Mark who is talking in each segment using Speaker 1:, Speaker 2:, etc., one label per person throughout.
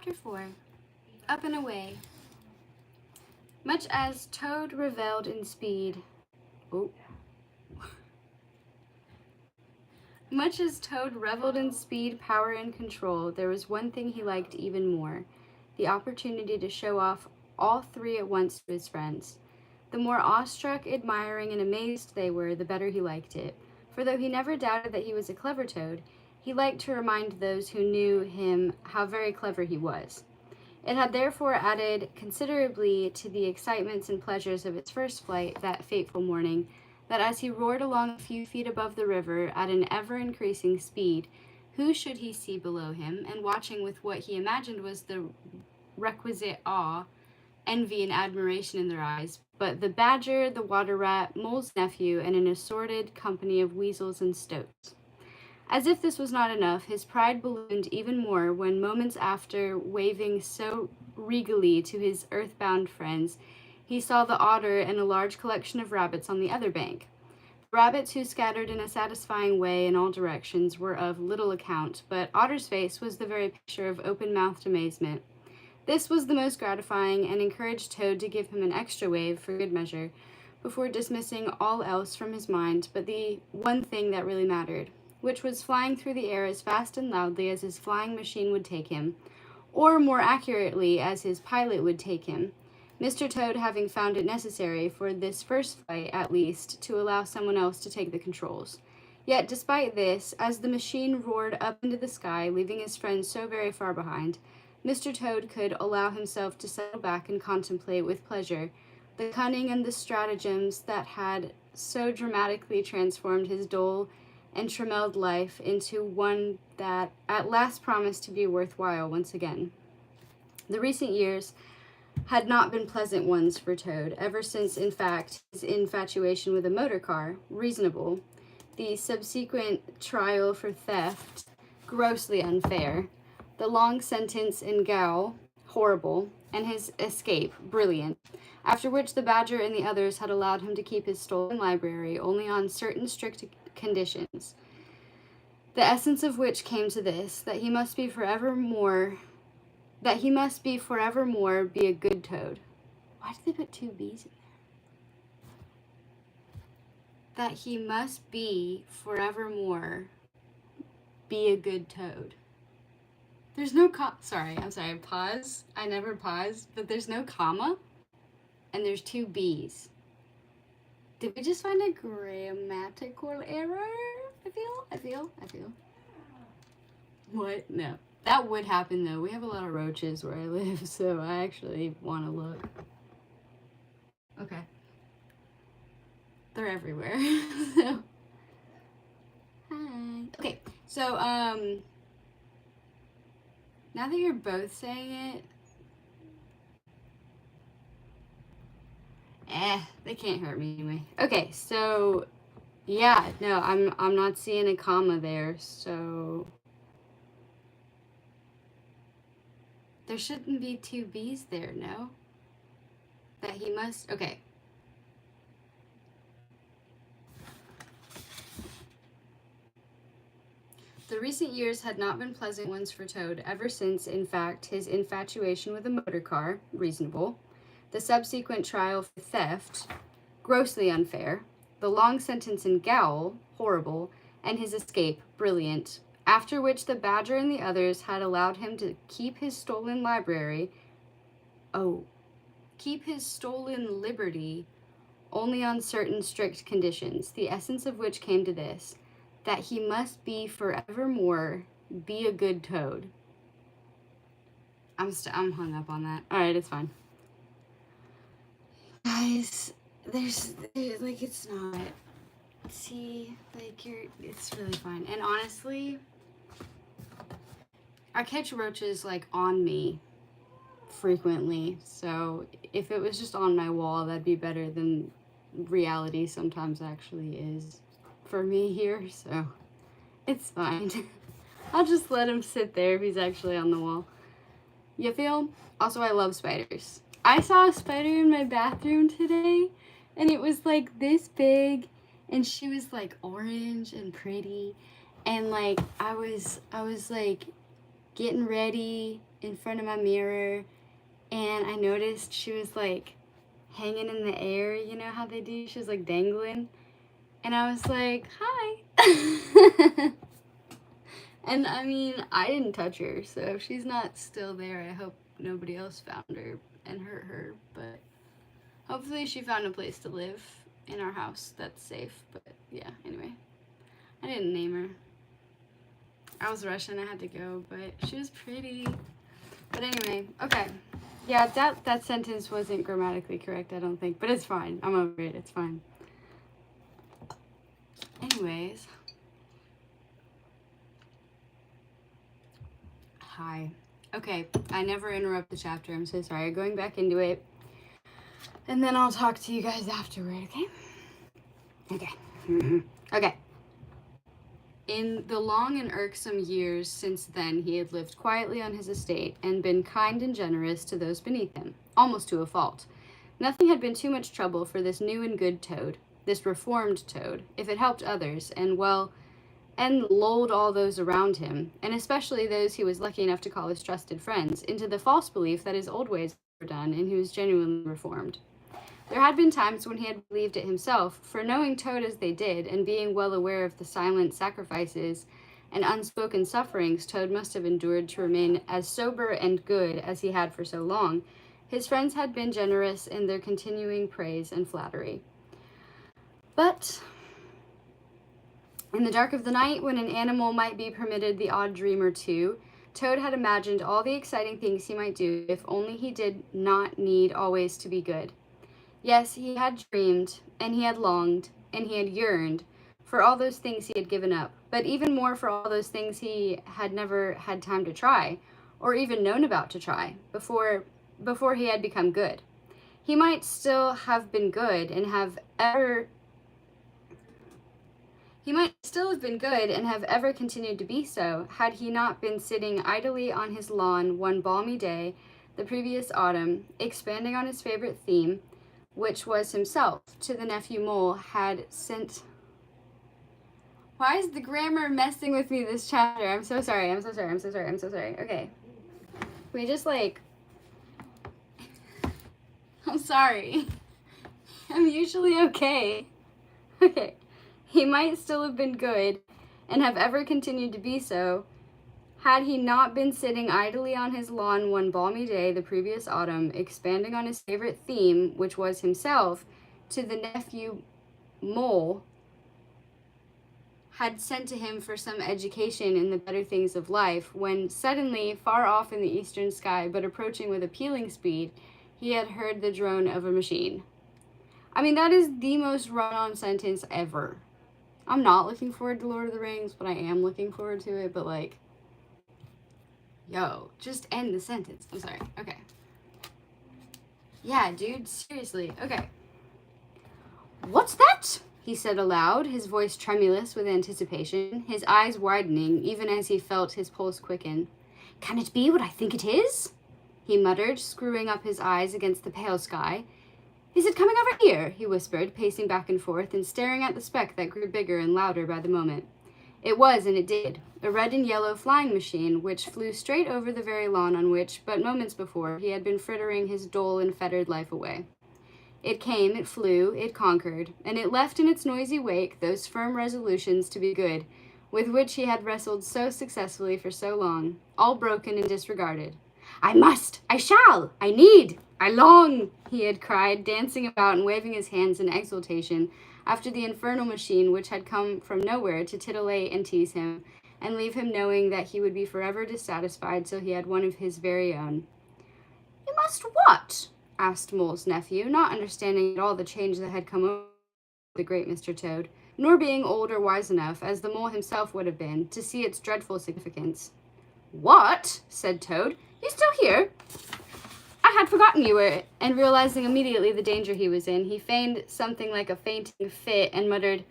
Speaker 1: Chapter 4. Up and Away. Much as Toad reveled in speed... Much as Toad reveled in speed, power, and control, there was one thing he liked even more: the opportunity to show off all three at once to his friends. The more awestruck, admiring, and amazed they were, the better he liked it. For though he never doubted that he was a clever Toad, he liked to remind those who knew him how very clever he was. It had therefore added considerably to the excitements and pleasures of its first flight that fateful morning, that as he roared along a few feet above the river at an ever-increasing speed, who should he see below him, and watching with what he imagined was the requisite awe, envy, and admiration in their eyes, but the badger, the water rat, Mole's nephew, and an assorted company of weasels and stoats. As if this was not enough, his pride ballooned even more when, moments after, waving so regally to his earthbound friends, he saw the otter and a large collection of rabbits on the other bank. Rabbits who scattered in a satisfying way in all directions were of little account, but Otter's face was the very picture of open-mouthed amazement. This was the most gratifying, and encouraged Toad to give him an extra wave for good measure, before dismissing all else from his mind but the one thing that really mattered, which was flying through the air as fast and loudly as his flying machine would take him, or more accurately as his pilot would take him, Mr. Toad having found it necessary, for this first flight at least, to allow someone else to take the controls. Yet despite this, as the machine roared up into the sky, leaving his friends so very far behind, Mr. Toad could allow himself to settle back and contemplate with pleasure the cunning and the stratagems that had so dramatically transformed his dull and trammeled life into one that at last promised to be worthwhile once again. The recent years had not been pleasant ones for Toad, ever since, in fact, his infatuation with a motor car, reasonable, the subsequent trial for theft, grossly unfair, the long sentence in gaol, horrible, and his escape, brilliant, after which the badger and the others had allowed him to keep his stolen library only on certain strict conditions, the essence of which came to this, that he must forevermore be a good Toad. Why did they put two B's in there? That he must forevermore be a good Toad. There's no pause. I never paused, but there's no comma, and there's two B's. Did we just find a grammatical error? I feel. What? No. That would happen, though. We have a lot of roaches where I live, so I actually want to look. Okay. They're everywhere. So. Hi. Okay, so, now that you're both saying it, they can't hurt me anyway. Okay, so, yeah, no, I'm not seeing a comma there, so there shouldn't be two B's there, no? That he must, okay. The recent years had not been pleasant ones for Toad, ever since, in fact, his infatuation with a motor car, reasonable, the subsequent trial for theft, grossly unfair, the long sentence in gaol, horrible, and his escape, brilliant, after which the badger and the others had allowed him to keep his stolen liberty only on certain strict conditions, the essence of which came to this, that he must forevermore be a good Toad. I'm hung up on that. Alright, it's fine. Guys, there's like, it's not. See, like, it's really fine. And honestly, I catch roaches, like, on me frequently. So if it was just on my wall, that'd be better than reality sometimes actually is for me here. So it's fine. I'll just let him sit there if he's actually on the wall. You feel? Also, I love spiders. I saw a spider in my bathroom today, and it was like this big, and she was like orange and pretty, and like I was like getting ready in front of my mirror, and I noticed she was like hanging in the air, you know how they do? She was like dangling. And I was like, hi. And I mean, I didn't touch her, so if she's not still there, I hope nobody else found her and hurt her. But hopefully she found a place to live in our house that's safe. But yeah, anyway, I didn't name her. I was rushing, I had to go, but she was pretty. But anyway, okay. Yeah, that sentence wasn't grammatically correct, I don't think, but it's fine. I'm over it, it's fine. Anyways. Hi. Okay, I never interrupt the chapter, I'm so sorry. Going back into it, and then I'll talk to you guys afterward, okay? Okay. Okay. In the long and irksome years since then, he had lived quietly on his estate and been kind and generous to those beneath him, almost to a fault. Nothing had been too much trouble for this new and good Toad, this reformed Toad, if it helped others, and lulled all those around him, and especially those he was lucky enough to call his trusted friends, into the false belief that his old ways were done and he was genuinely reformed. There had been times when he had believed it himself, for knowing Toad as they did, and being well aware of the silent sacrifices and unspoken sufferings Toad must have endured to remain as sober and good as he had for so long, his friends had been generous in their continuing praise and flattery. But in the dark of the night, when an animal might be permitted the odd dream or two, Toad had imagined all the exciting things he might do if only he did not need always to be good. Yes, he had dreamed, and he had longed, and he had yearned for all those things he had given up, but even more for all those things he had never had time to try, or even known about to try, before he had become good. He might still have been good and have ever continued to be so, had he not been sitting idly on his lawn one balmy day the previous autumn, expanding on his favorite theme, which was himself, to the nephew Mole had sent... Why is the grammar messing with me this chapter? I'm so sorry. Okay. We just I'm sorry. I'm usually okay. Okay. He might still have been good, and have ever continued to be so, had he not been sitting idly on his lawn one balmy day the previous autumn, expanding on his favorite theme, which was himself, to the nephew Mole had sent to him for some education in the better things of life, when suddenly, far off in the eastern sky, but approaching with appalling speed, he had heard the drone of a machine. I mean, that is the most run-on sentence ever. I'm not looking forward to Lord of the Rings, but I am looking forward to it, but yo, just end the sentence. I'm sorry. Okay. Yeah, dude, seriously. Okay. What's that? He said aloud, his voice tremulous with anticipation, his eyes widening even as he felt his pulse quicken. Can it be what I think it is? He muttered, screwing up his eyes against the pale sky. Is it coming over here? He whispered, pacing back and forth and staring at the speck that grew bigger and louder by the moment. It was, and it did, a red and yellow flying machine which flew straight over the very lawn on which, but moments before, he had been frittering his dull and fettered life away. It came, it flew, it conquered, and it left in its noisy wake those firm resolutions to be good, with which he had wrestled so successfully for so long, all broken and disregarded. I must! I shall! I need! I long! He had cried, dancing about and waving his hands in exultation, after the infernal machine which had come from nowhere to titillate and tease him, and leave him knowing that he would be forever dissatisfied till he had one of his very own. You must what? Asked Mole's nephew, not understanding at all the change that had come over the great Mr. Toad, nor being old or wise enough, as the Mole himself would have been, to see its dreadful significance. What? Said Toad. You still here? I had forgotten you were, and realizing immediately the danger he was in, he feigned something like a fainting fit and muttered,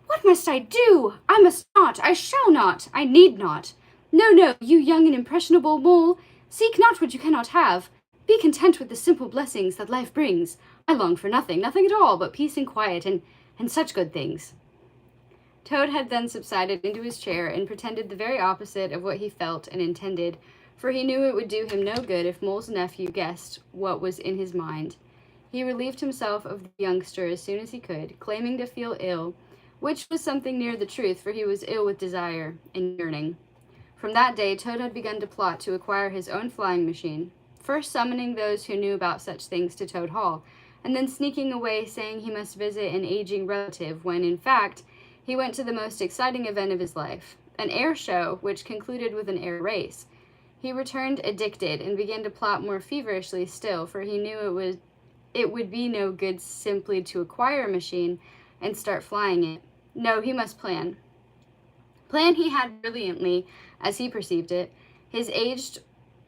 Speaker 1: What must I do? I must not, I shall not, I need not. No, no, you young and impressionable Mole, seek not what you cannot have. Be content with the simple blessings that life brings. I long for nothing, nothing at all, but peace and quiet and such good things. Toad had then subsided into his chair and pretended the very opposite of what he felt and intended, for he knew it would do him no good if Mole's nephew guessed what was in his mind. He relieved himself of the youngster as soon as he could, claiming to feel ill, which was something near the truth, for he was ill with desire and yearning. From that day, Toad had begun to plot to acquire his own flying machine, first summoning those who knew about such things to Toad Hall, and then sneaking away saying he must visit an aging relative, when, in fact, he went to the most exciting event of his life, an air show, which concluded with an air race. He returned addicted and began to plot more feverishly still, for he knew it would be no good simply to acquire a machine and start flying it. No, he must plan. Plan he had brilliantly, as he perceived it. His aged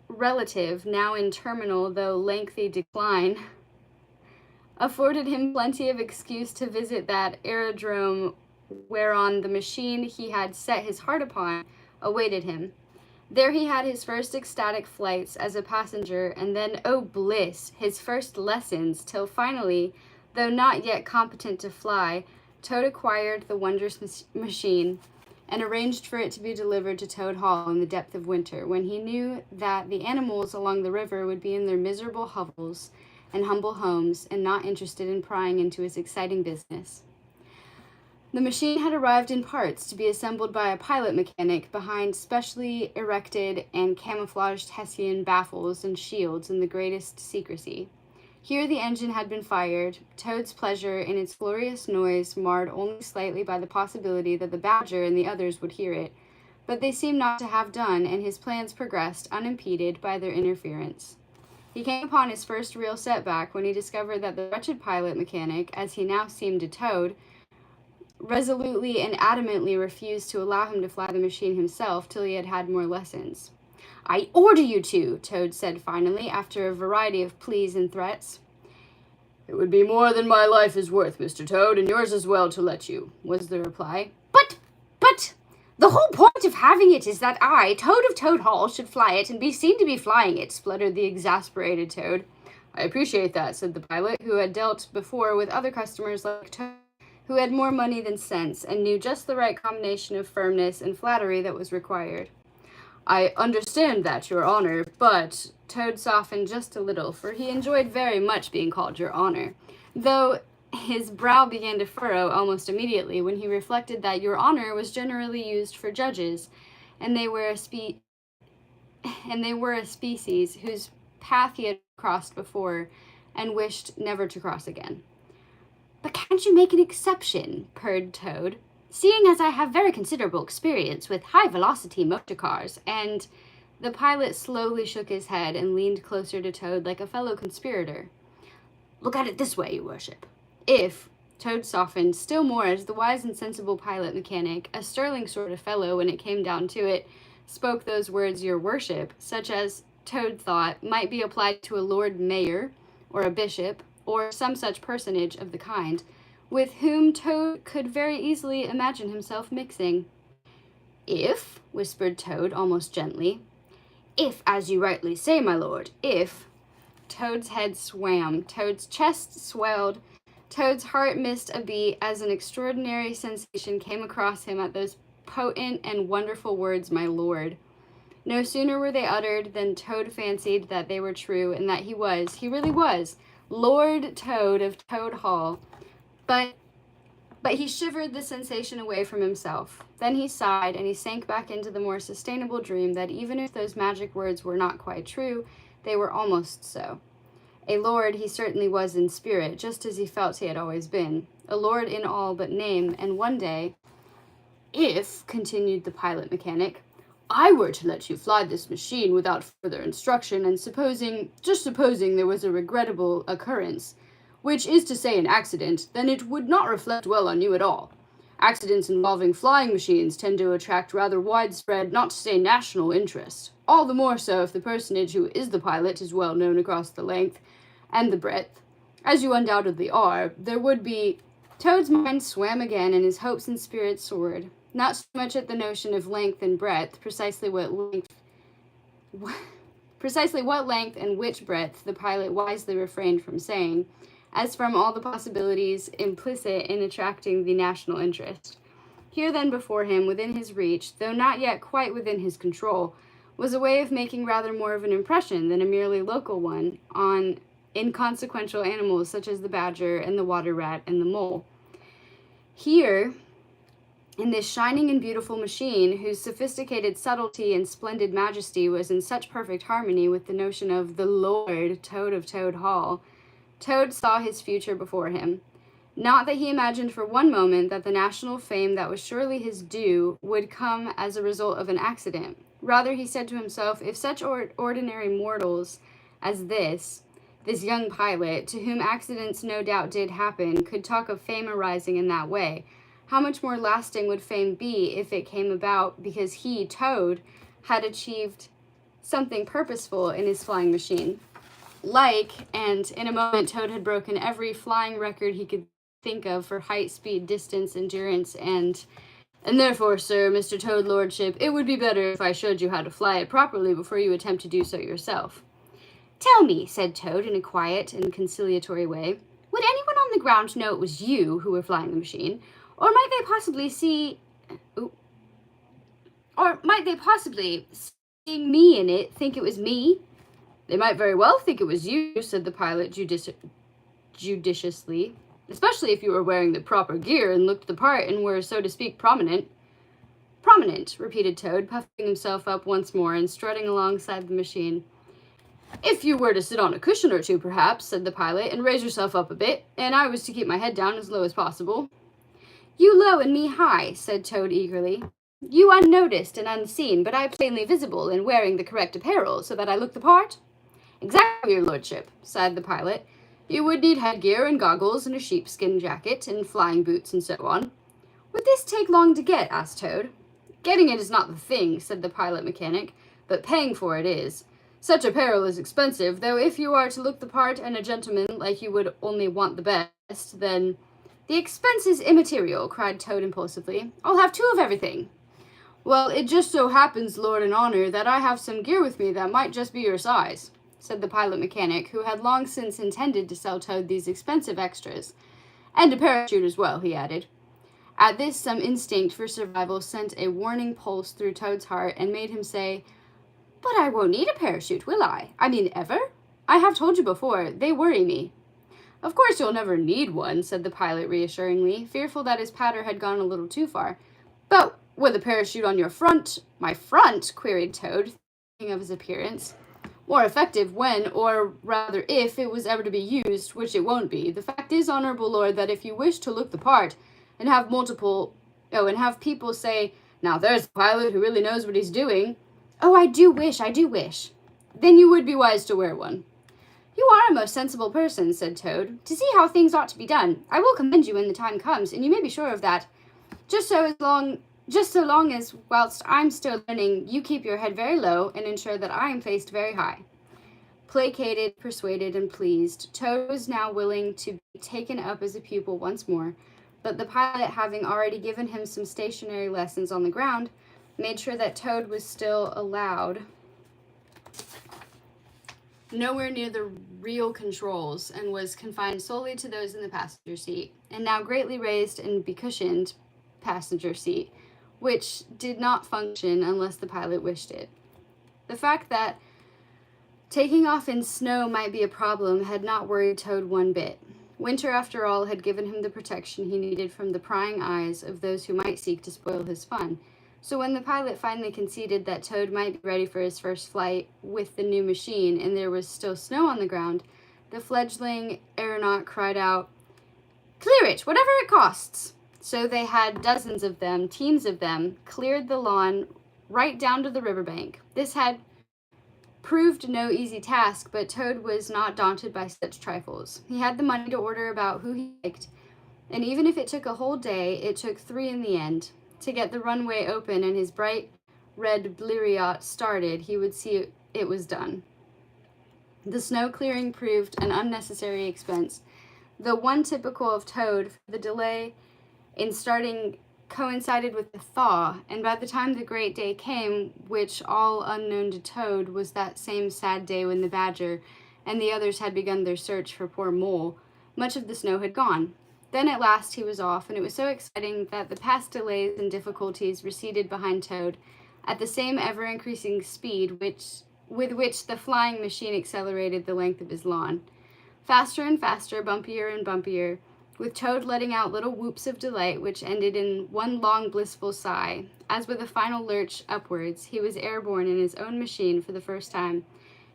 Speaker 1: relative, now in terminal though lengthy decline, afforded him plenty of excuse to visit that aerodrome whereon the machine he had set his heart upon awaited him. There he had his first ecstatic flights as a passenger, and then, oh bliss, his first lessons, till finally, though not yet competent to fly, Toad acquired the wondrous machine and arranged for it to be delivered to Toad Hall in the depth of winter, when he knew that the animals along the river would be in their miserable hovels and humble homes and not interested in prying into his exciting business. The machine had arrived in parts to be assembled by a pilot mechanic behind specially erected and camouflaged Hessian baffles and shields in the greatest secrecy. Here the engine had been fired, Toad's pleasure in its glorious noise marred only slightly by the possibility that the Badger and the others would hear it, but they seemed not to have done, and his plans progressed unimpeded by their interference. He came upon his first real setback when he discovered that the wretched pilot mechanic, as he now seemed to Toad, resolutely and adamantly refused to allow him to fly the machine himself till he had had more lessons. "I order you to," Toad said finally, after a variety of pleas and threats. "It would be more than my life is worth, Mr. Toad, and yours as well, to let you," was the reply. But, the whole point of having it is that I, Toad of Toad Hall, should fly it and be seen to be flying it," spluttered the exasperated Toad. "I appreciate that," said the pilot, who had dealt before with other customers like Toad, who had more money than sense, and knew just the right combination of firmness and flattery that was required. "I understand that, Your Honor, but—" Toad softened just a little, for he enjoyed very much being called Your Honor, though his brow began to furrow almost immediately when he reflected that Your Honor was generally used for judges, and they were a species whose path he had crossed before and wished never to cross again. "But can't you make an exception?" purred Toad. "Seeing as I have very considerable experience with high-velocity motor cars," and the pilot slowly shook his head and leaned closer to Toad like a fellow conspirator. "Look at it this way, Your Worship. If," Toad softened still more as the wise and sensible pilot mechanic, a sterling sort of fellow when it came down to it, spoke those words, Your Worship, such as, Toad thought, might be applied to a Lord Mayor, or a bishop, or some such personage of the kind, with whom Toad could very easily imagine himself mixing. "If," whispered Toad almost gently, "if, as you rightly say, my lord, if—" Toad's head swam, Toad's chest swelled, Toad's heart missed a beat as an extraordinary sensation came across him at those potent and wonderful words, my lord. No sooner were they uttered than Toad fancied that they were true, and that he really was, Lord Toad of Toad Hall. But he shivered the sensation away from himself. Then he sighed, and he sank back into the more sustainable dream that even if those magic words were not quite true, they were almost so. A lord he certainly was in spirit, just as he felt he had always been. A lord in all but name, and one day— "If," continued the pilot mechanic, "I were to let you fly this machine without further instruction, and just supposing there was a regrettable occurrence, which is to say an accident, then it would not reflect well on you at all. Accidents involving flying machines tend to attract rather widespread, not to say national interest. All the more so if the personage who is the pilot is well known across the length and the breadth. As you undoubtedly are, there would be—" Toad's mind swam again, and his hopes and spirits soared. Not so much at the notion of length and breadth, precisely what length and which breadth the pilot wisely refrained from saying, as from all the possibilities implicit in attracting the national interest. Here then before him, within his reach, though not yet quite within his control, was a way of making rather more of an impression than a merely local one on inconsequential animals such as the badger and the water rat and the mole. Here, in this shining and beautiful machine, whose sophisticated subtlety and splendid majesty was in such perfect harmony with the notion of the Lord Toad of Toad Hall, Toad saw his future before him. Not that he imagined for one moment that the national fame that was surely his due would come as a result of an accident. Rather, he said to himself, if such ordinary mortals as this young pilot, to whom accidents no doubt did happen, could talk of fame arising in that way, how much more lasting would fame be if it came about because he, Toad, had achieved something purposeful in his flying machine. And in a moment Toad had broken every flying record he could think of for height, speed, distance, endurance, and therefore, sir, Mr. Toad Lordship, it would be better if I showed you how to fly it properly before you attempt to do so yourself. Tell me, said Toad in a quiet and conciliatory way, would anyone on the ground know it was you who were flying the machine? Or might they possibly seeing me in it, think it was me? They might very well think it was you, said the pilot judiciously, especially if you were wearing the proper gear and looked the part and were, so to speak, prominent. Prominent, repeated Toad, puffing himself up once more and strutting alongside the machine. If you were to sit on a cushion or two, perhaps, said the pilot, and raise yourself up a bit, and I was to keep my head down as low as possible. You low and me high, said Toad eagerly. You unnoticed and unseen, but I plainly visible and wearing the correct apparel, so that I look the part? Exactly, your lordship, sighed the pilot. You would need headgear and goggles and a sheepskin jacket and flying boots and so on. Would this take long to get? Asked Toad. Getting it is not the thing, said the pilot mechanic, but paying for it is. Such apparel is expensive, though if you are to look the part and a gentleman like you would only want the best, then... The expense is immaterial, cried Toad impulsively. I'll have 2 of everything. Well, it just so happens, Lord and Honor, that I have some gear with me that might just be your size, said the pilot mechanic, who had long since intended to sell Toad these expensive extras. And a parachute as well, he added. At this, some instinct for survival sent a warning pulse through Toad's heart and made him say, But I won't need a parachute, will I? I mean, ever? I have told you before, they worry me. Of course you'll never need one, said the pilot reassuringly, fearful that his patter had gone a little too far. But with a parachute on your front... My front? Queried Toad, thinking of his appearance. More effective when, or rather if, it was ever to be used, which it won't be. The fact is, honorable lord, that if you wish to look the part, and have people say, now there's a pilot who really knows what he's doing. Oh, I do wish. Then you would be wise to wear one. You are a most sensible person, said Toad, to see how things ought to be done. I will commend you when the time comes, and you may be sure of that. Just so long as, whilst I'm still learning, you keep your head very low and ensure that I am placed very high. Placated, persuaded, and pleased, Toad was now willing to be taken up as a pupil once more, but the pilot, having already given him some stationary lessons on the ground, made sure that Toad was still allowed nowhere near the real controls and was confined solely to those in the passenger seat, and now greatly raised and becushioned passenger seat, which did not function unless the pilot wished it. The fact that taking off in snow might be a problem had not worried Toad one bit. Winter, after all, had given him the protection he needed from the prying eyes of those who might seek to spoil his fun. So when the pilot finally conceded that Toad might be ready for his first flight with the new machine and there was still snow on the ground, the fledgling aeronaut cried out, Clear it, whatever it costs! So they had dozens of them, teams of them, cleared the lawn right down to the riverbank. This had proved no easy task, but Toad was not daunted by such trifles. He had the money to order about who he liked, and even if it took a whole day, it took 3 in the end. To get the runway open and his bright red Blériot started, he would see it was done. The snow clearing proved an unnecessary expense, though one typical of Toad, for the delay in starting coincided with the thaw, and by the time the great day came, which, all unknown to Toad, was that same sad day when the badger and the others had begun their search for poor Mole, much of the snow had gone. Then at last he was off, and it was so exciting that the past delays and difficulties receded behind Toad, at the same ever-increasing speed with which the flying machine accelerated the length of his lawn. Faster and faster, bumpier and bumpier, with Toad letting out little whoops of delight which ended in one long blissful sigh, as with a final lurch upwards he was airborne in his own machine for the first time,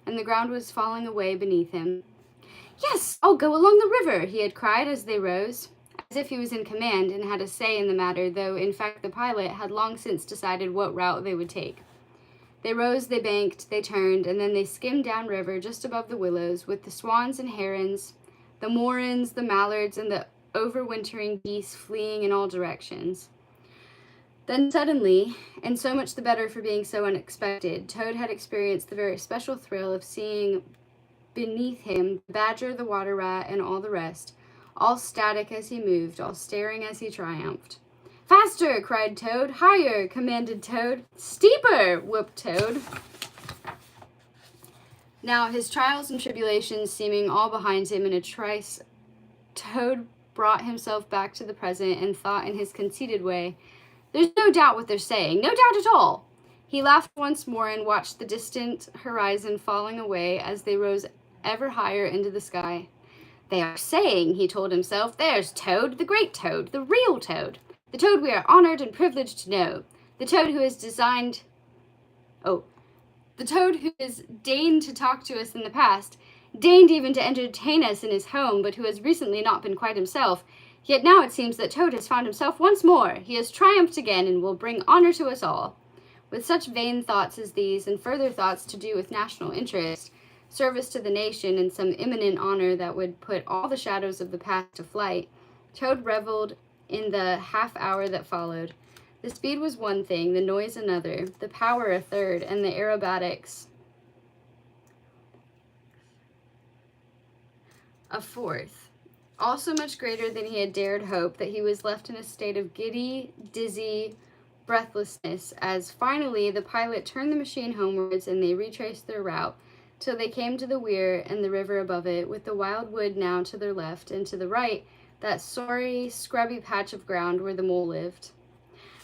Speaker 1: and the ground was falling away beneath him. "Yes, I'll go along the river," he had cried as they rose, as if he was in command and had a say in the matter, though in fact the pilot had long since decided what route they would take. They rose, they banked, they turned, and then they skimmed down river just above the Willows, with the swans and herons, the moorins, the mallards, and the overwintering geese fleeing in all directions. Then suddenly, and so much the better for being so unexpected, Toad had experienced the very special thrill of seeing beneath him the badger, the water rat, and all the rest, all static as he moved, all staring as he triumphed. "Faster!" cried Toad. "Higher!" commanded Toad. "Steeper!" whooped Toad. Now, his trials and tribulations seeming all behind him in a trice, Toad brought himself back to the present and thought in his conceited way, "There's no doubt what they're saying, no doubt at all." He laughed once more and watched the distant horizon falling away as they rose ever higher into the sky. "They are saying," he told himself, "there's Toad, the great Toad, the real Toad, the Toad we are honored and privileged to know, the Toad who has the Toad who has deigned to talk to us in the past, deigned even to entertain us in his home, but who has recently not been quite himself. Yet now it seems that Toad has found himself once more. He has triumphed again and will bring honor to us all." With such vain thoughts as these, and further thoughts to do with national interest, service to the nation, and some imminent honor that would put all the shadows of the past to flight, Toad reveled in the half-hour that followed. The speed was one thing, the noise another, the power a third, and the aerobatics a fourth. All so much greater than he had dared hope that he was left in a state of giddy, dizzy breathlessness as finally the pilot turned the machine homewards and they retraced their route till they came to the weir and the river above it, with the wild wood now to their left, and to the right that sorry, scrubby patch of ground where the mole lived.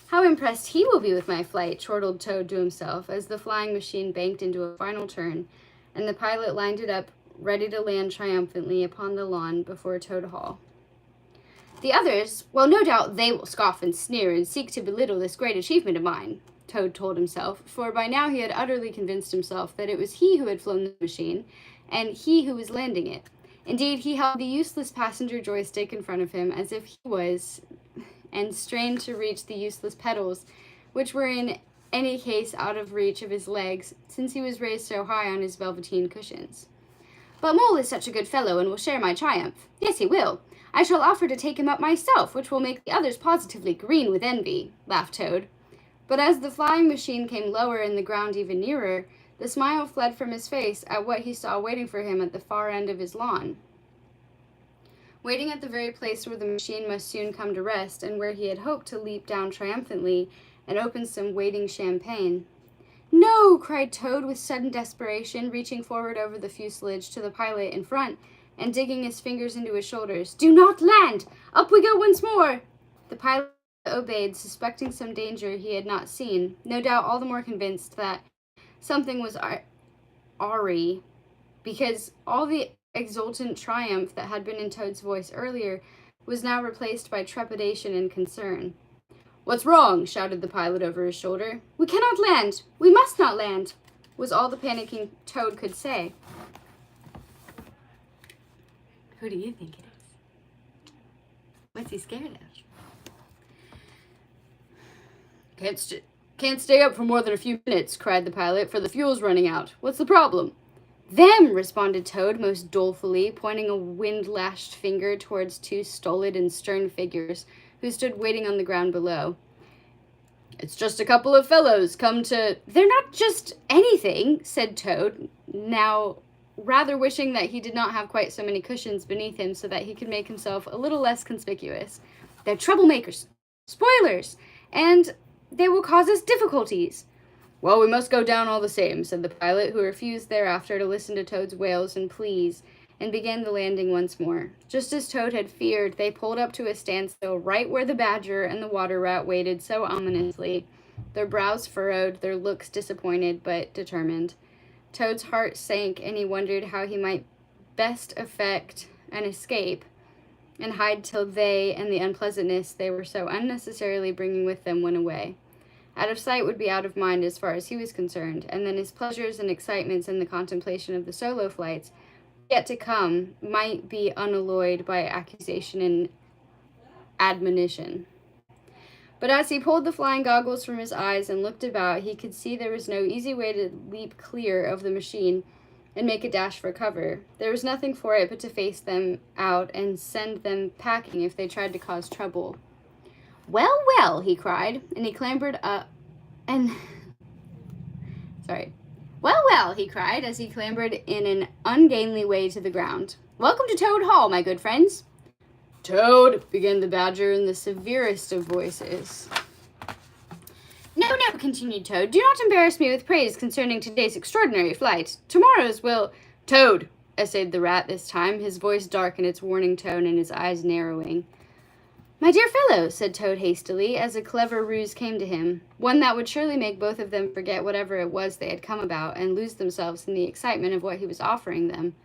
Speaker 1: "How impressed he will be with my flight," chortled Toad to himself as the flying machine banked into a final turn, and the pilot lined it up, ready to land triumphantly upon the lawn before Toad Hall. "The others, well, no doubt they will scoff and sneer and seek to belittle this great achievement of mine," Toad told himself, for by now he had utterly convinced himself that it was he who had flown the machine, and he who was landing it. Indeed, he held the useless passenger joystick in front of him as if he was, and strained to reach the useless pedals, which were in any case out of reach of his legs, since he was raised so high on his velveteen cushions. "But Mole is such a good fellow and will share my triumph. Yes, he will. I shall offer to take him up myself, which will make the others positively green with envy," laughed Toad. But as the flying machine came lower and the ground even nearer, the smile fled from his face at what he saw waiting for him at the far end of his lawn. Waiting at the very place where the machine must soon come to rest, and where he had hoped to leap down triumphantly and open some waiting champagne. "No!" cried Toad with sudden desperation, reaching forward over the fuselage to the pilot in front and digging his fingers into his shoulders. "Do not land! Up we go once more!" The pilot obeyed, suspecting some danger he had not seen, no doubt all the more convinced that something was awry, because all the exultant triumph that had been in Toad's voice earlier was now replaced by trepidation and concern. "What's wrong?" shouted the pilot over his shoulder. "We cannot land! We must not land!" was all the panicking Toad could say. Who do you think it is? What's he scared of? Can't stay up for more than a few minutes," cried the pilot, "for the fuel's running out. What's the problem?" "Them!" responded Toad most dolefully, pointing a wind-lashed finger towards two stolid and stern figures who stood waiting on the ground below. "It's just a couple of fellows come to—" "They're not just anything," said Toad, now rather wishing that he did not have quite so many cushions beneath him so that he could make himself a little less conspicuous. "They're troublemakers, spoilers, and they will cause us difficulties." "Well, we must go down all the same," said the pilot, who refused thereafter to listen to Toad's wails and pleas, and began the landing once more. Just as Toad had feared, they pulled up to a standstill right where the badger and the water rat waited so ominously, their brows furrowed, their looks disappointed but determined. Toad's heart sank, and he wondered how he might best effect an escape and hide till they and the unpleasantness they were so unnecessarily bringing with them went away. Out of sight would be out of mind as far as he was concerned, and then his pleasures and excitements in the contemplation of the solo flights yet to come might be unalloyed by accusation and admonition. But as he pulled the flying goggles from his eyes and looked about, he could see there was no easy way to leap clear of the machine and make a dash for cover. There was nothing for it but to face them out and send them packing if they tried to cause trouble. Well, well, he cried, and he clambered up and... Well, well, he cried as he clambered in an ungainly way to the ground. Welcome to Toad Hall, my good friends. Toad, began the Badger in the severest of voices. No, no, continued Toad, do not embarrass me with praise concerning today's extraordinary flight. Tomorrow's will... Toad, essayed the Rat this time, his voice dark in its warning tone and his eyes narrowing. My dear fellow, said Toad hastily, as a clever ruse came to him, one that would surely make both of them forget whatever it was they had come about and lose themselves in the excitement of what he was offering them.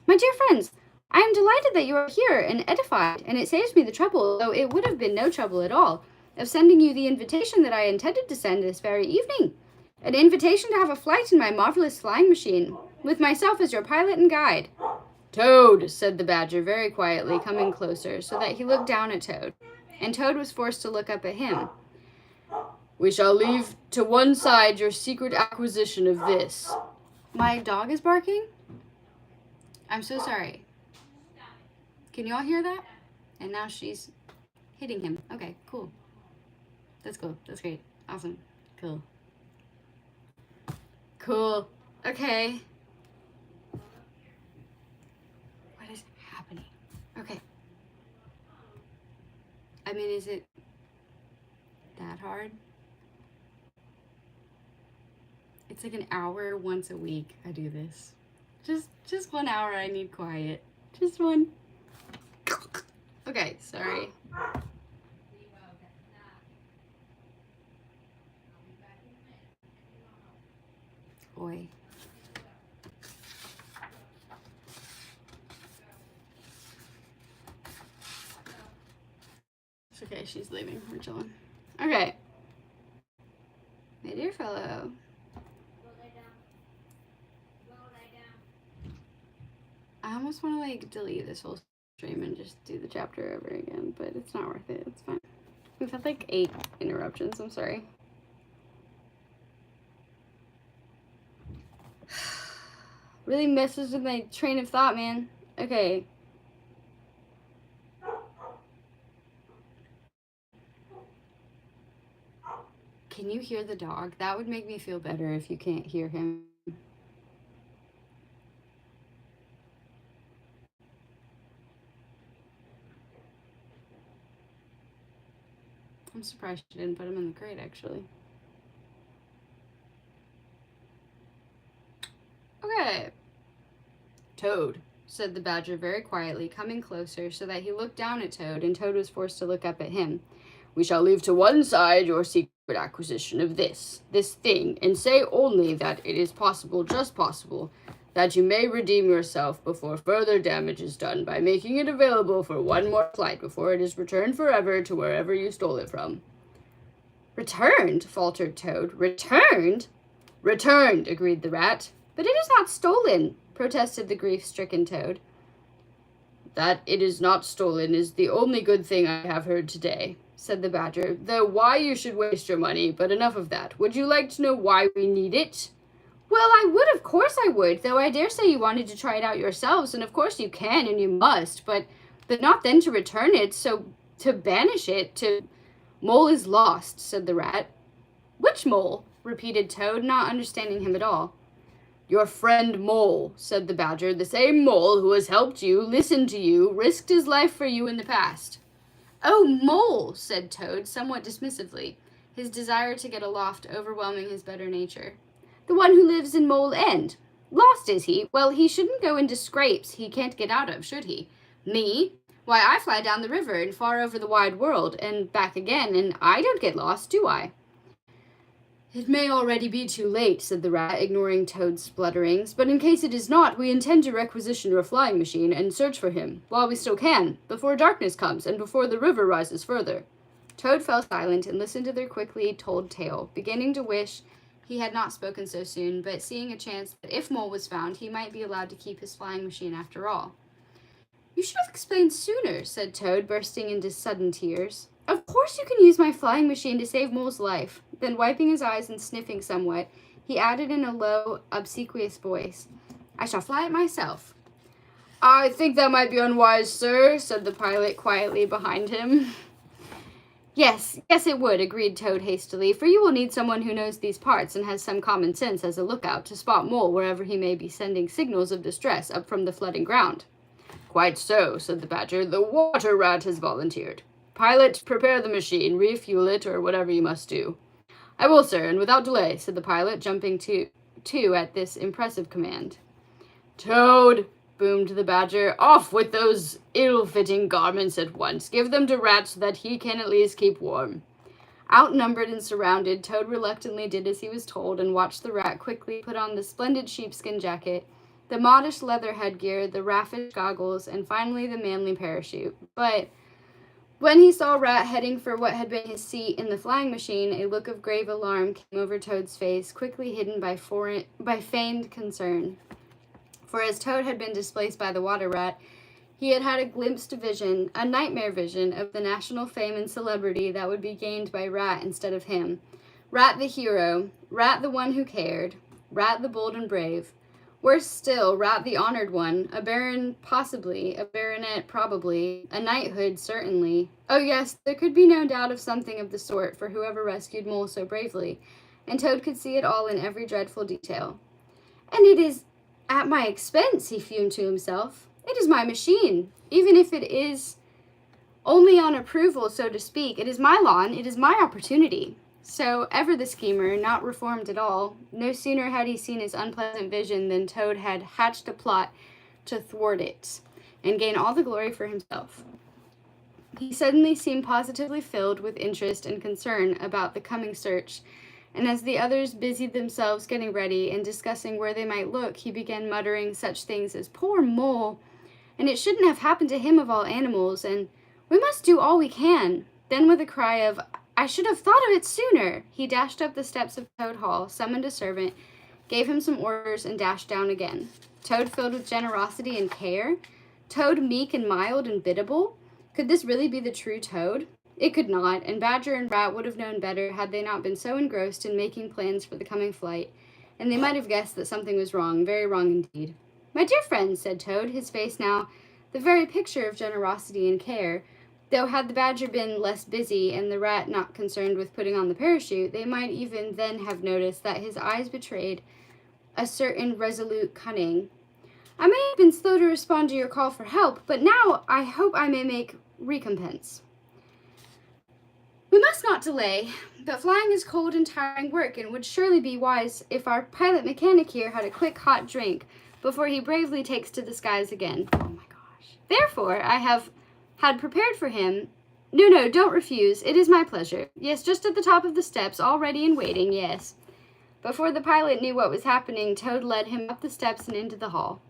Speaker 1: My dear friends, I am delighted that you are here and edified, and it saves me the trouble, though it would have been no trouble at all, of sending you the invitation that I intended to send this very evening. An invitation to have a flight in my marvelous flying machine, with myself as your pilot and guide. Toad, said the Badger very quietly, coming closer, so that he looked down at Toad, and Toad was forced to look up at him. We shall leave to one side your secret acquisition of this. My dog is barking? I'm so sorry. Can you all hear that? And now she's hitting him. Okay, cool. That's cool. That's great. Awesome. Cool. Cool. Okay. What is happening? Okay. I mean, is it that hard? It's like an hour once a week I do this. Just 1 hour I need quiet. Just one. Okay, sorry. Boy. It's okay, she's leaving. We're chilling. Okay. My dear fellow. I almost want to like delete this whole stream and just do the chapter over again, but it's not worth it. It's fine. We've had like 8 interruptions. I'm sorry. Really messes with my train of thought, man. Okay. Can you hear the dog? That would make me feel better if you can't hear him. I'm surprised she didn't put him in the crate, actually. Okay. Toad, said the Badger very quietly, coming closer so that he looked down at Toad, and Toad was forced to look up at him. We shall leave to one side your secret acquisition of this thing, and say only that it is possible, just possible, that you may redeem yourself before further damage is done by making it available for one more flight before it is returned forever to wherever you stole it from. Returned, faltered Toad. Returned? Returned, agreed the Rat. But it is not stolen, protested the grief-stricken Toad. That it is not stolen is the only good thing I have heard today, said the Badger, though why you should waste your money, but enough of that. Would you like to know why we need it? Well, I would, of course I would, though I dare say you wanted to try it out yourselves, and of course you can and you must, but not then to return it, so to banish it, to... Mole is lost, said the Rat. Which mole? Repeated Toad, not understanding him at all. Your friend Mole, said the Badger, the same Mole who has helped you, listened to you, risked his life for you in the past. Oh, Mole, said Toad, somewhat dismissively, his desire to get aloft overwhelming his better nature. The one who lives in Mole End. Lost, is he? Well, he shouldn't go into scrapes he can't get out of, should he? Me? Why, I fly down the river and far over the wide world, and back again, and I don't get lost, do I? It may already be too late, said the rat, ignoring Toad's splutterings, but in case it is not, we intend to requisition your flying machine and search for him, while we still can, before darkness comes and before the river rises further. Toad fell silent and listened to their quickly told tale, beginning to wish he had not spoken so soon, but seeing a chance that if Mole was found, he might be allowed to keep his flying machine after all. You should have explained sooner, said Toad, bursting into sudden tears. Of course you can use my flying machine to save Mole's life. Then, wiping his eyes and sniffing somewhat, he added in a low, obsequious voice, I shall fly it myself. I think that might be unwise, sir, said the pilot quietly behind him. Yes, it would, agreed Toad hastily, for you will need someone who knows these parts and has some common sense as a lookout to spot Mole wherever he may be sending signals of distress up from the flooding ground. Quite so, said the Badger. The water rat has volunteered. Pilot, prepare the machine, refuel it, or whatever you must do. I will, sir, and without delay, said the pilot, jumping to at this impressive command. Toad, boomed the Badger, off with those ill-fitting garments at once. Give them to Rat so that he can at least keep warm. Outnumbered and surrounded, Toad reluctantly did as he was told and watched the Rat quickly put on the splendid sheepskin jacket, the modish leather headgear, the raffish goggles, and finally the manly parachute. But when he saw Rat heading for what had been his seat in the flying machine, a look of grave alarm came over Toad's face, quickly hidden by feigned concern. For as Toad had been displaced by the water rat, he had had a glimpsed vision, a nightmare vision, of the national fame and celebrity that would be gained by Rat instead of him. Rat the hero, Rat the one who cared, Rat the bold and brave. Worse still, Rat the honored one, a baron possibly, a baronet probably, a knighthood certainly. Oh yes, there could be no doubt of something of the sort for whoever rescued Mole so bravely, and Toad could see it all in every dreadful detail. And it is at my expense, he fumed to himself. It is my machine. Even if it is only on approval, so to speak, it is my lawn, it is my opportunity. So, ever the schemer, not reformed at all, no sooner had he seen his unpleasant vision than Toad had hatched a plot to thwart it, and gain all the glory for himself. He suddenly seemed positively filled with interest and concern about the coming search, and as the others busied themselves getting ready and discussing where they might look, he began muttering such things as, poor Mole, and it shouldn't have happened to him of all animals, and we must do all we can. Then with a cry of, I should have thought of it sooner, he dashed up the steps of Toad Hall, summoned a servant, gave him some orders, and dashed down again. Toad filled with generosity and care? Toad meek and mild and biddable? Could this really be the true Toad? It could not, and Badger and Rat would have known better had they not been so engrossed in making plans for the coming flight, and they might have guessed that something was wrong, very wrong indeed. My dear friends, said Toad, his face now the very picture of generosity and care, though had the Badger been less busy and the Rat not concerned with putting on the parachute, they might even then have noticed that his eyes betrayed a certain resolute cunning. I may have been slow to respond to your call for help, but now I hope I may make recompense. We must not delay, but flying is cold and tiring work, and would surely be wise if our pilot mechanic here had a quick hot drink before he bravely takes to the skies again. Oh my gosh. Therefore, I have had prepared for him. No, don't refuse. It is my pleasure. Yes, just at the top of the steps, all ready and waiting, yes. Before the pilot knew what was happening, Toad led him up the steps and into the hall.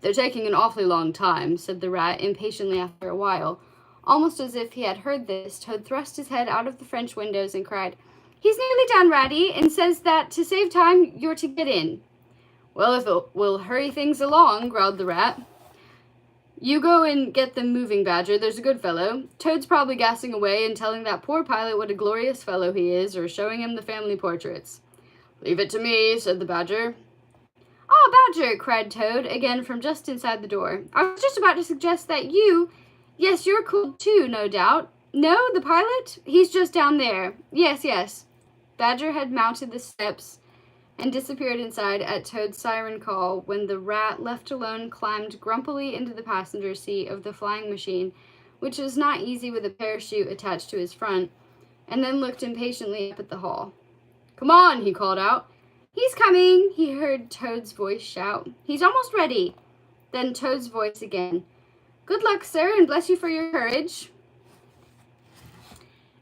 Speaker 1: They're taking an awfully long time, said the Rat impatiently after a while. Almost as if he had heard this, Toad thrust his head out of the French windows and cried, He's nearly done, Ratty, and says that to save time, you're to get in. Well, if it will hurry things along, growled the Rat. You go and get them moving, Badger, there's a good fellow. Toad's probably gassing away and telling that poor pilot what a glorious fellow he is, or showing him the family portraits. Leave it to me, said the Badger. Oh, Badger, cried Toad, again from just inside the door. I was just about to suggest that you... Yes, you're cool too, no doubt. No, the pilot? He's just down there. Yes. Badger had mounted the steps and disappeared inside at Toad's siren call when the Rat, left alone, climbed grumpily into the passenger seat of the flying machine, which was not easy with a parachute attached to his front, and then looked impatiently up at the hall. Come on, he called out. He's coming, he heard Toad's voice shout. He's almost ready. Then Toad's voice again. Good luck, sir, and bless you for your courage.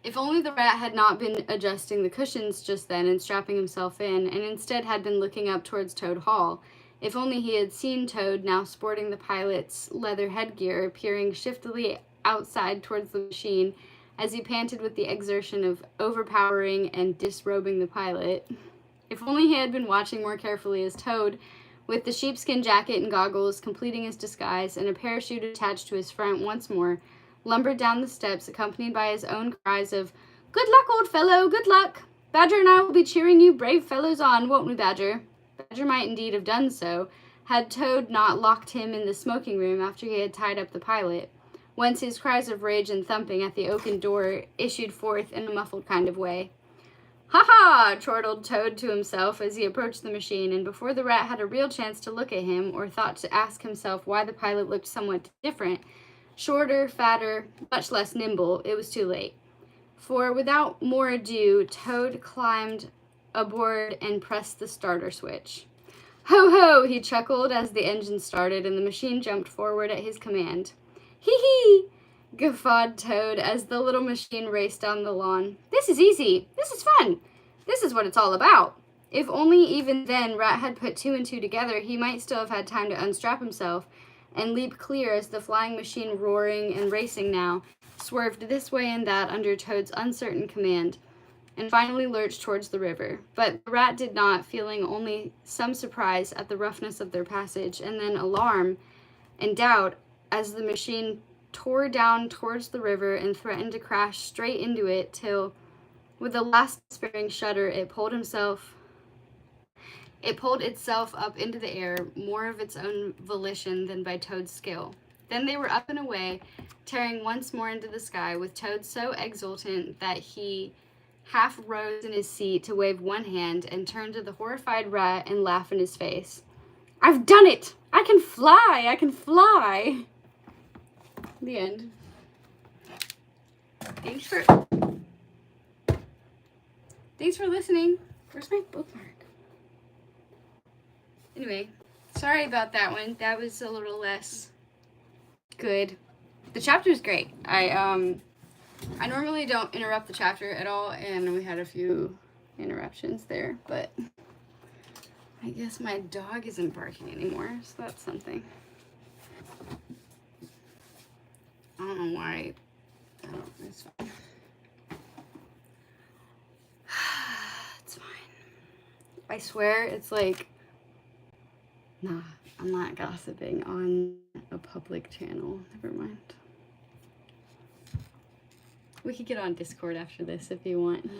Speaker 1: If only the rat had not been adjusting the cushions just then and strapping himself in, and instead had been looking up towards Toad Hall. If only he had seen Toad, now sporting the pilot's leather headgear, peering shiftily outside towards the machine as he panted with the exertion of overpowering and disrobing the pilot. If only he had been watching more carefully as Toad, with the sheepskin jacket and goggles completing his disguise and a parachute attached to his front once more, lumbered down the steps, accompanied by his own cries of, "Good luck, old fellow, good luck! Badger and I will be cheering you brave fellows on, won't we, Badger?" Badger might indeed have done so, had Toad not locked him in the smoking room after he had tied up the pilot, whence his cries of rage and thumping at the oaken door issued forth in a muffled kind of way. "Ha ha!" chortled Toad to himself as he approached the machine, and before the rat had a real chance to look at him or thought to ask himself why the pilot looked somewhat different, shorter, fatter, much less nimble, it was too late. For without more ado, Toad climbed aboard and pressed the starter switch. "Ho ho!" he chuckled as the engine started and the machine jumped forward at his command. "Hee hee!" guffawed Toad as the little machine raced down the lawn. "This is easy. This is fun. This is what it's all about." If only even then Rat had put two and two together, he might still have had time to unstrap himself and leap clear as the flying machine, roaring and racing now, swerved this way and that under Toad's uncertain command, and finally lurched towards the river. But the rat did not, feeling only some surprise at the roughness of their passage, and then alarm and doubt as the machine tore down towards the river and threatened to crash straight into it till, with a last despairing shudder, it pulled itself up into the air, more of its own volition than by Toad's skill. Then they were up and away, tearing once more into the sky, with Toad so exultant that he half rose in his seat to wave one hand and turn to the horrified rat and laugh in his face. "I've done it! I can fly! I can fly!" The end. Thanks for listening. Where's my bookmark? Anyway, sorry about that one. That was a little less good. The chapter's great. I normally don't interrupt the chapter at all, and we had a few interruptions there, but I guess my dog isn't barking anymore, so that's something. I don't know why. It's fine. It's fine. I swear it's like, nah, I'm not gossiping on a public channel. Never mind. We could get on Discord after this if you want.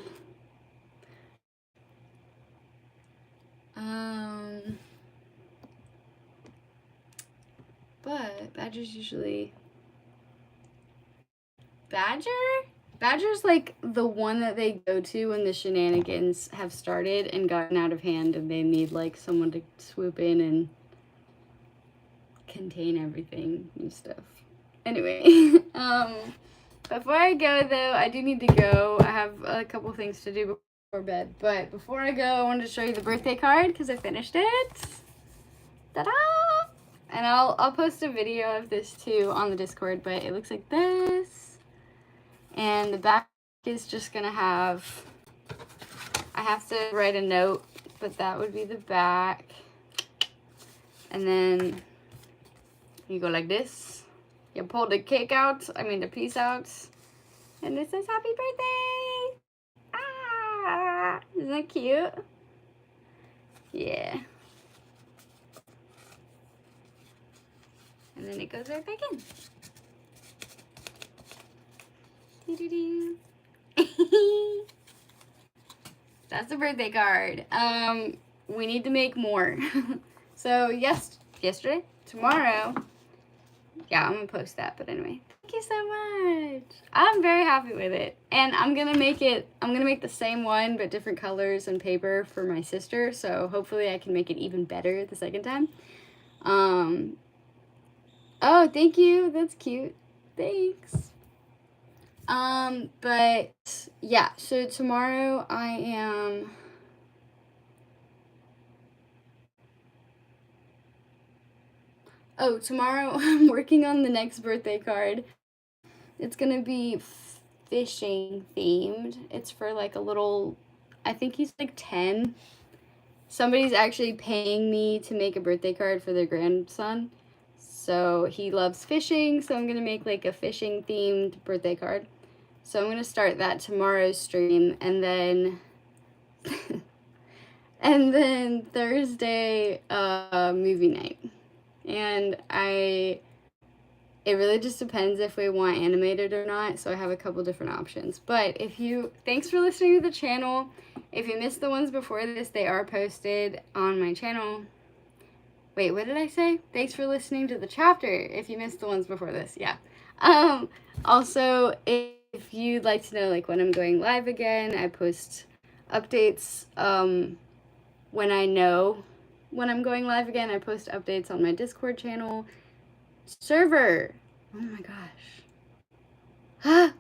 Speaker 1: But Badger's usually... Badger's like the one that they go to when the shenanigans have started and gotten out of hand and they need like someone to swoop in and contain everything and stuff. Anyway, before I go though, I do need to go. I have a couple things to do before bed, but before I go, I wanted to show you the birthday card because I finished it. Ta-da! And I'll post a video of this too on the Discord, but it looks like this. And the back is just gonna have, I have to write a note, but that would be the back. And then you go like this. You pull the cake out, the piece out. And it says happy birthday! Ah! Isn't that cute? Yeah. And then it goes right back in. That's the birthday card. We need to make more. So yesterday, tomorrow, yeah, I'm gonna post that. But anyway, thank you so much. I'm very happy with it, and I'm gonna make the same one but different colors and paper for my sister. So hopefully I can make it even better the second time. Oh, thank you. That's cute. Thanks. But yeah, so tomorrow tomorrow I'm working on the next birthday card. It's gonna be fishing themed. It's for like a little, I think he's like 10. Somebody's actually paying me to make a birthday card for their grandson. So he loves fishing, so I'm going to make like a fishing themed birthday card. So I'm going to start that tomorrow's stream, and then and then Thursday movie night. And it really just depends if we want animated or not, so I have a couple different options. But thanks for listening to the channel. If you missed the ones before this, they are posted on my channel. Wait, what did I say? Thanks for listening to the chapter if you missed the ones before this, yeah. Also, if you'd like to know like when I'm going live again, I post updates when I know when I'm going live again. I post updates on my Discord channel. Server, oh my gosh.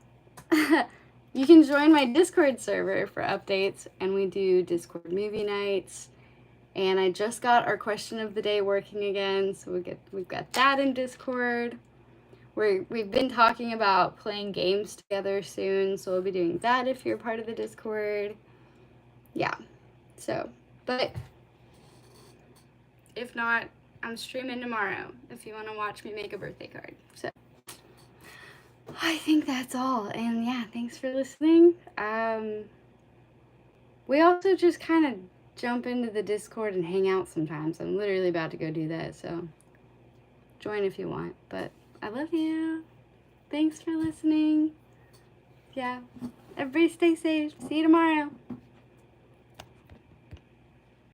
Speaker 1: You can join my Discord server for updates, and we do Discord movie nights. And I just got our question of the day working again, so we've got that in Discord. We've been talking about playing games together soon, so we'll be doing that if you're part of the Discord. Yeah, so, but if not, I'm streaming tomorrow if you want to watch me make a birthday card. So I think that's all, and yeah, thanks for listening. We also just kind of jump into the Discord and hang out sometimes. I'm literally about to go do that, so join if you want. But I love you. Thanks for listening. Yeah, everybody stay safe. See you tomorrow.